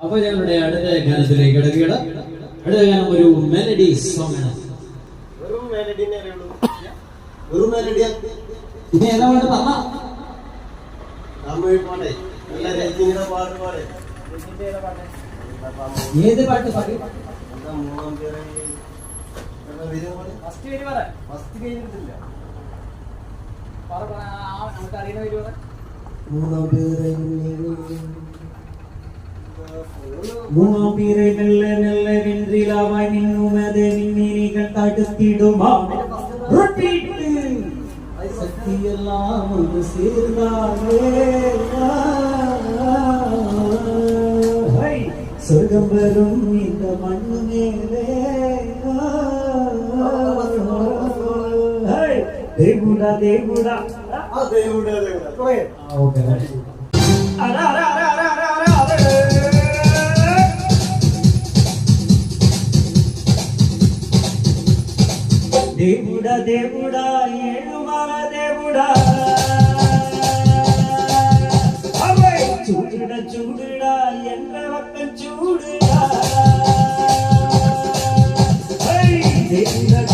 അപ്പൊ ഞങ്ങളുടെ അടുത്ത ഗാനത്തിലേക്ക് കിടക്കുകയാണ്. അടുത്ത ഗാനം ഒരു മെലഡി സോങ് ആണ്. ഇനി ഏതാ വേണ്ട പറഞ്ഞ ഏത് പാട്ട് പാടി മൂന്നാം പേരെ മെല്ലെ മെല്ലെ വെൻട്രിലാവായി നിന്നുമതെ മിന്നിനികൾ തടുത്തിടുമാ சக்தியெல்லாம் ஒன்று சேர்ந்தாலே சொர்க்கம் வரும் இந்த மண்ணு மேலே தேவுடா தேவுடா தேவுடா దేవుడా దేవుడా ఏడుమల దేవుడా చూడుడా చూడుడా ఎన్న పక్కం చూడుడా దేవుడా